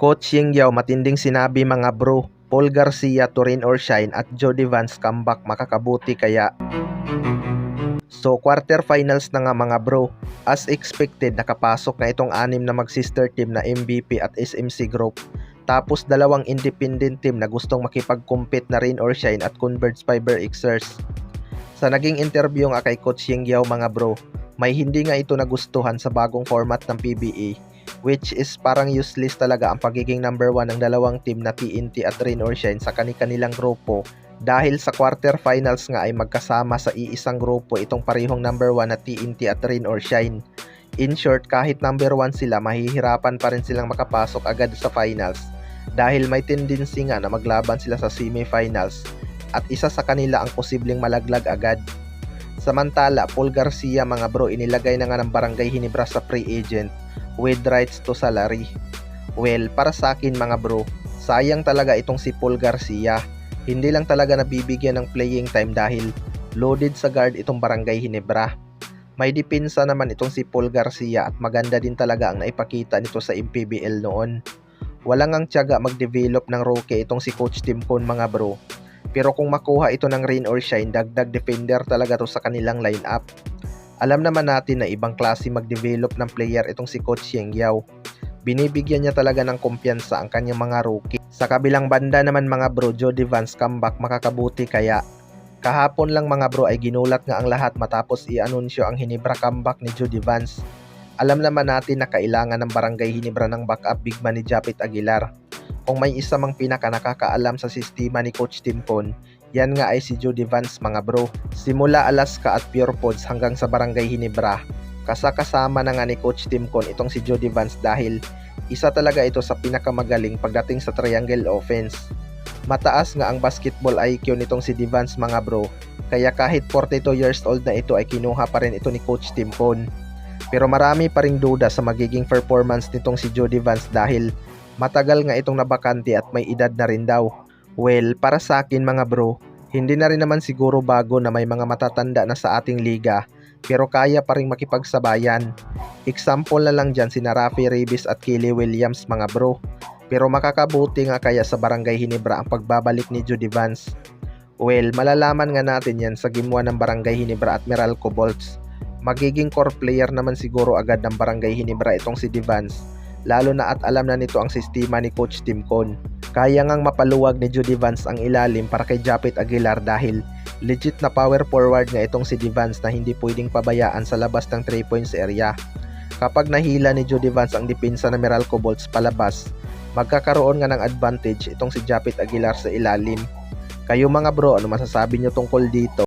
Coach Ying Yao matinding sinabi mga bro. Paul Garcia to rain or shine at Jody Vance comeback makakabuti kaya. So quarterfinals na nga mga bro. As expected nakapasok na itong 6 na mag-sister team na MVP at SMC Group. Tapos dalawang independent team na gustong makipag-compete na rain or shine at Converge Fiber Xers. Sa naging interview nga kay Coach Ying Yao mga bro, may hindi nga ito nagustuhan sa bagong format ng PBA, which is parang useless talaga ang pagiging number 1 ng dalawang team na TNT at Rain or Shine sa kani-kanilang grupo dahil sa quarterfinals nga ay magkasama sa iisang grupo itong parehong number 1 na TNT at Rain or Shine. In short, kahit number 1 sila, mahihirapan pa rin silang makapasok agad sa finals dahil may tendency nga na maglaban sila sa semifinals at isa sa kanila ang posibleng malaglag agad. Samantala, Paul Garcia mga bro inilagay na nga ng Barangay Ginebra sa free agent with rights to salary. Well, para sa akin mga bro, sayang talaga itong si Paul Garcia. Hindi lang talaga nabibigyan ng playing time dahil loaded sa guard itong Barangay Ginebra. May depensa naman itong si Paul Garcia at maganda din talaga ang naipakita nito sa MPBL noon. Walang ang tiyaga mag-develop ng rookie itong si Coach Tim Cone mga bro. Pero kung makuha ito ng rain or shine, dagdag defender talaga to sa kanilang lineup. Alam naman natin na ibang klase mag-develop ng player itong si Coach Ying Yao. Binibigyan niya talaga ng kumpiyansa ang kanyang mga rookie. Sa kabilang banda naman mga bro, Jody Vance comeback makakabuti kaya. Kahapon lang mga bro ay ginulat nga ang lahat matapos i-anunsyo ang Ginebra comeback ni Jody Vance. Alam naman natin na kailangan ng Barangay Ginebra ng backup big man ni Japit Aguilar. Kung may isa mang pinaka nakakaalam sa sistema ni Coach Tim Cone, yan nga ay si Jody Vance mga bro. Simula Alaska at Pure Pods hanggang sa Barangay Ginebra, kasama na nga ni Coach Tim Cone itong si Jody Vance dahil isa talaga ito sa pinakamagaling pagdating sa triangle offense. Mataas nga ang basketball IQ nitong si Vance mga bro, kaya kahit 42 years old na ito ay kinuha pa rin ito ni Coach Tim Cone. Pero marami pa ring duda sa magiging performance nitong si Jody Vance dahil matagal nga itong nabakante at may edad na rin daw. Well, para sa akin mga bro, hindi na rin naman siguro bago na may mga matatanda na sa ating liga pero kaya pa rin makipagsabayan. Example na lang dyan sina Rafi Reyes at Kelly Williams mga bro. Pero makakabuti nga kaya sa Barangay Ginebra ang pagbabalik ni Jody Vance. Well, malalaman nga natin yan sa Game 1 ng Barangay Ginebra at Meralco Bolts. Magiging core player naman siguro agad ng Barangay Ginebra itong si Vance. Lalo na at alam na nito ang sistema ni Coach Tim Cone. Kaya ngang mapaluwag ni Jody Vance ang ilalim para kay Japit Aguilar dahil legit na power forward nga itong si Vance na hindi pwedeng pabayaan sa labas ng 3 points area. Kapag nahila ni Jody Vance ang depensa ng Meralco Bolts palabas, magkakaroon nga ng advantage itong si Japit Aguilar sa ilalim. Kayo mga bro, ano masasabi nyo tungkol dito?